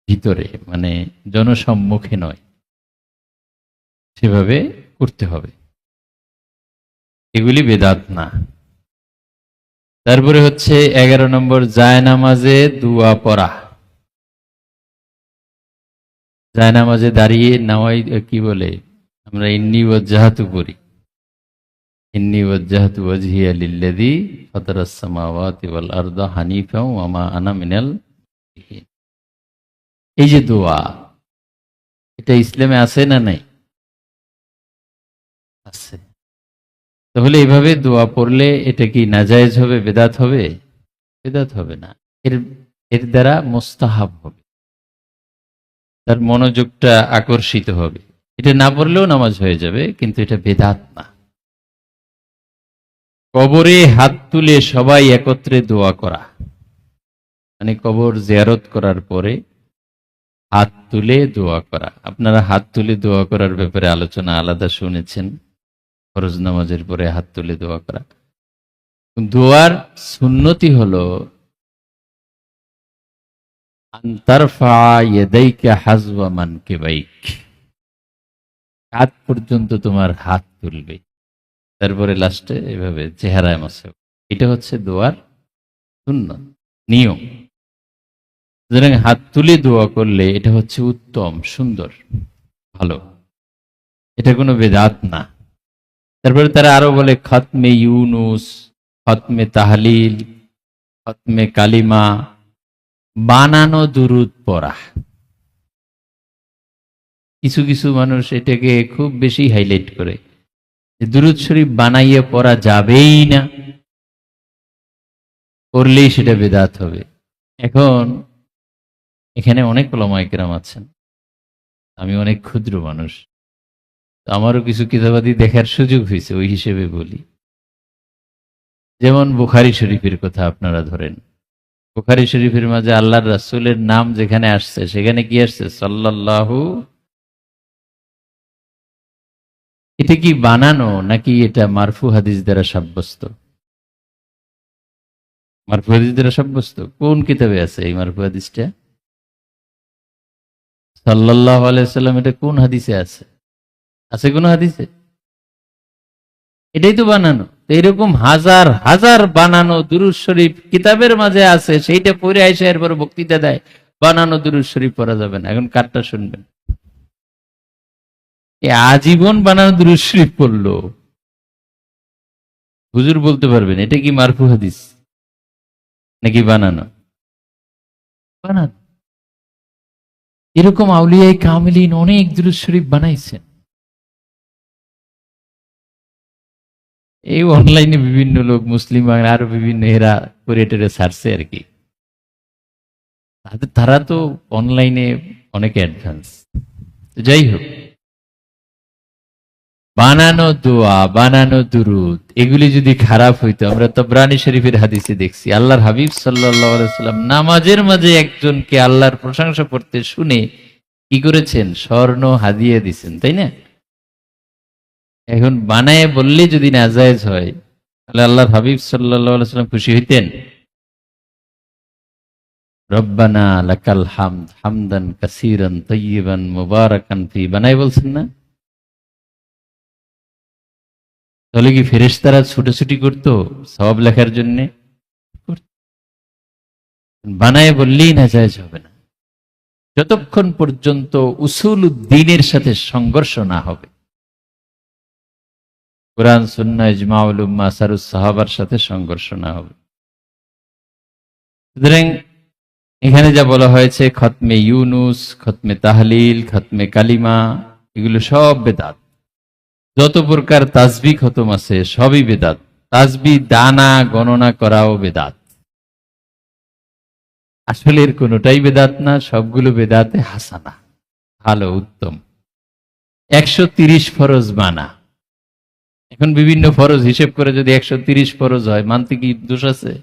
ভিতরে, মানে জনসম্মুখে নয়, সেভাবে করতে হবে। এগুলি বেদাত না। তারপরে হচ্ছে 11 নম্বর, জায়নামাজে দোয়া পড়া। জায়নামাজে দাঁড়িয়ে নামাই কি বলে, আমরা ইন্নী ওয়াজ্জাহাতু পড়ি, ইন্নী ওয়াজ্জাহাতু ওয়াজহিয়া লিল্লাযী ফাতারাস সামাওয়াতি ওয়াল আরদা হানিফা ওয়া মা আনা মিনাল মুশরিকিন। এই যে দোয়া, এটা ইসলামে আছে না নাই? আছে। তাহলে এইভাবে দোয়া পড়লে এটা কি নাজায়েজ হবে, বেদাত হবে? বেদাত হবে না। এর দ্বারা মুস্তাহাব হবে, তার মনোযোগটা আকর্ষিত হবে। এটা না পড়লেও নামাজ হয়ে যাবে, কিন্তু এটা বেদাত না। কবরে হাত তুলে সবাই একত্রে দোয়া করা, মানে কবর জিয়ারত করার পরে হাত তুলে দোয়া করা। আপনারা হাত তুলে দোয়া করার ব্যাপারে আলোচনা আলাদা শুনেছেন, ফরজ নামাজের পরে হাত তুলে দোয়া করা। দোয়ার সুন্নতি হলো আনতারফা ইয়াদাইকা হাজওয়া মানকিবাইক, কাঁধ পর্যন্ত তোমার হাত তুলবে, তারপরে লাস্টে এভাবে চেহারায় মাসে। এটা হচ্ছে দোয়ার সুন্নত, নিয়ম। সুতরাং হাত তুলে দোয়া করলে এটা হচ্ছে উত্তম, সুন্দর, ভালো। এটা কোনো বেদাত না। তারপরে তারা আরো বলে খতমে ইউনুস, খতমে তাহলিল, খতমে কালিমা, বানানো দুরুদ পড়া। কিছু কিছু মানুষ এটাকে খুব বেশি হাইলাইট করে, দুরুদ শরীফ বানাইয়ে পড়া যাবেই না, পড়লেই সেটা বেদাত হবে। এখন এখানে অনেক উলামায়ে কেরাম আছেন, আমি অনেক ক্ষুদ্র মানুষ, আমারও কিছু কিতাবাদি দেখার সুযোগ হয়েছে, ওই হিসেবে বলি। যেমন বুখারী শরীফের কথা আপনারা ধরেন, বুখারী শরীফের মাঝে আল্লাহর রাসূলের নাম যেখানে আসছে সেখানে কি আসছে? সাল্লাল্লাহু। এটা কি বানানো নাকি এটা মারফু হাদিস দ্বারা সাব্যস্ত? মারফু হাদিস দ্বারা সাব্যস্ত। কোন কিতাবে আছে এই মারফু হাদিসটা? সাল্লাল্লাহু আলাইহি সাল্লাম, এটা কোন হাদিসে আছে? আছে কোন হাদিসে? এটাই তো বানানো। এইরকম হাজার হাজার বানানো দুরূদ শরীফ কিতাবের মাঝে আছে, সেইটা পড়ে আইসা এরপর বক্তৃতা দেয় বানানো দুরূদ শরীফ পড়া যাবে না। এখন কারটা শুনবেন? আজীবন বানানো দুরূদ শরীফ পড়লো, হুজুর বলতে পারবেন এটা কি মারফু হাদিস নাকি বানানো? বানানো। এরকম আউলিয়ায়ে কামিলিন অনেক দুরূদ শরীফ বানাইছেন। এই অনলাইনে বিভিন্ন লোক, মুসলিম আরো বিভিন্ন, এরা করে টেরে ছাড়ছে আর কি। তারা তো অনলাইনে অনেক অ্যাডভান্স। যাই হোক, বানানো দোয়া, বানানো দুরুদ, এগুলি যদি খারাপ হইতো, আমরা তাবরানী শরীফের হাদিসে দেখছি আল্লাহর হাবিব সাল্লাল্লাহু আলাইহি ওয়াসাল্লাম নামাজের মাঝে একজনকে আল্লাহর প্রশংসা করতে শুনে কি করেছেন? স্বর্ণ হাদিয়া দিছেন, তাই না? এখন বানায় বললে যদি নাজায়েজ হয়, তাহলে আল্লাহর হাবিব সাল্লাল্লাহু আলাইহি ওয়াসাল্লাম খুশি হইতেন? রব্বানা লাকাল হামদ হামদান কাসীরান তাইয়িবান মুবারাকান ফি, বানাই বলছেন না? তাহলে কি ফেরেশতারা ছুটোছুটি করতো সওয়াব লেখার জন্য? বানায় বললেই না জায়েজ হবে না, যতক্ষণ পর্যন্ত উসুলুদ্দিনের সাথে সংঘর্ষ না হবে, কোরআন সুন্নাহ ইজমাউল উম্মাহ আসারুস সাহাবার সাথে সংঘর্ষ না হবে। সুতরাং এখানে যা বলা হয়েছে খতমে ইউনুস, খতমে তাহলিল, খতমে কালিমা, এগুলো সব বেদাত। যত প্রকার তাসবিহ খতম আছে সবই বেদাত। তাসবিহ দানা গণনা করাও বেদাত। আসলে এর কোনোটাই বেদাত না, সবগুলো বেদাতে হাসানা, ভালো, উত্তম। 130 ফরজ মানা, এখন বিভিন্ন ফরজ হিসেব করে যদি 130 ফরজ হয়, মানতে কি দোষ আছে?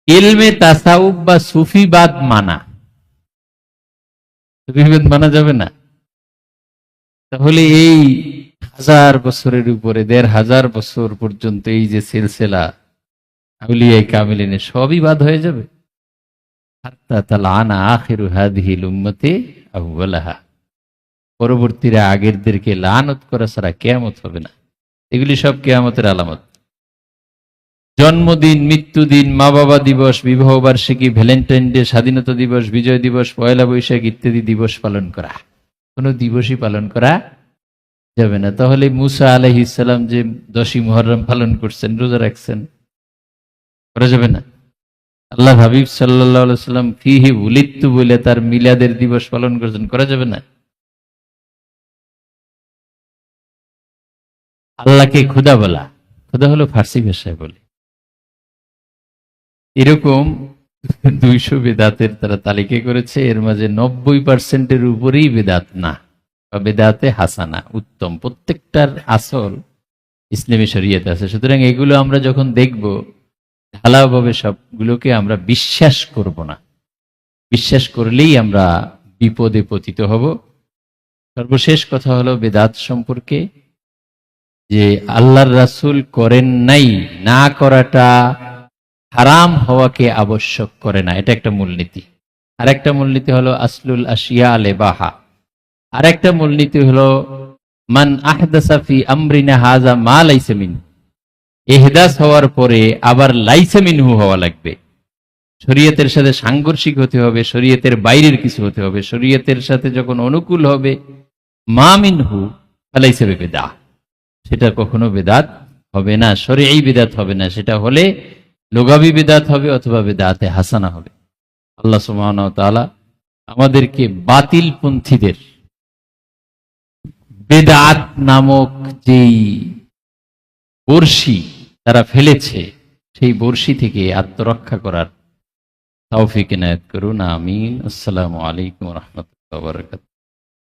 ইলমে তাসাউফ বা সুফিবাদ মানা, সুফিবাদ মানা যাবে না? তাহলে এই 1000 বছরের উপরে 1500 বছর পর্যন্ত এই যে সিলসিলা আউলিয়া কামিলিনের সবই বাদ হয়ে যাবে। হাত্তা তালানা আখিরু হাদিহিল উম্মতি আউওয়ালাহা, পরবর্তীরা আগেরদেরকে লানত করা ছাড়া কিয়ামত হবে না। এগুলি সব কিয়ামতের আলামত। জন্মদিন, মৃত্যুদিন, মা বাবা দিবস, বিবাহ বার্ষিকী, ভ্যালেন্টাইন ডে, স্বাধীনতা দিবস, বিজয় দিবস, পয়লা বৈশাখ ইত্যাদি দিবস পালন করা, কোনো দিবসই পালন করা যাবে না। তাহলে মুসা আলাইহিস সালাম যে 10ই মুহররম পালন করছেন, রোজা রাখছেন, করা যাবে না। আল্লাহ হাবিব সাল্লাল্লাহু আলাইহি সাল্লাম ফিহি উলিদতু বলে তার মিলাদের দিবস পালন করছেন, করা যাবে না। আল্লাহকে খোদা বলা, খোদা হলো ফার্সি ভাষায় বলে। এরকম 200 বেদাতের তারা তালিকা করেছে, এর মাঝে 90%-এর উপরেই বেদাত না বা বেদাতে হাসানা, উত্তম। প্রত্যেকটার আসল ইসলামী শরীয়তে আছে। সুতরাং এগুলো আমরা যখন দেখব, ঢালাওভাবে সবগুলোকে আমরা বিশ্বাস করব না। বিশ্বাস করলেই আমরা বিপদে পতিত হব। সর্বশেষ কথা হলো বেদাত সম্পর্কে, যে আল্লাহর রাসূল করেন নাই, না করাটা হারাম হওয়াকে আবশ্যক করে না, এটা একটা মূলনীতি। আর একটা মূলনীতি হলো আসলুল আশিয়া লেবাহা। আর একটা মূলনীতি হলো মান আহদাসা ফি আমরিনা হাযা মা লাইসা মিনহু, ইহদাস হওয়ার পরে আবার লাইসা মিনহু হওয়া লাগবে। শরীয়তের সাথে সাংঘর্ষিক হতে হবে, শরীয়তের বাইরের কিছু হতে হবে। শরীয়তের সাথে যখন অনুকূল হবে, মা মিনহু ফালাইসা বিদআহ, সেটা কখনো বেদাত হবে না, শরঈ বিদাত হবে না। সেটা হলে লুগাবি বিদাত হবে অথবা বিদাতে হাসানা হবে। আল্লাহ সুবহানাহু ওয়া তাআলা আমাদেরকে বাতিল পন্থীদের বেদাত নামক যেই বর্ষি তারা ফেলেছে, সেই বর্ষি থেকে আত্মরক্ষা করার তৌফিক এনায়েত করুন, আমিন। আসসালামু আলাইকুম ওয়া রাহমাতুল্লাহি ওয়া বারাকাতুহু।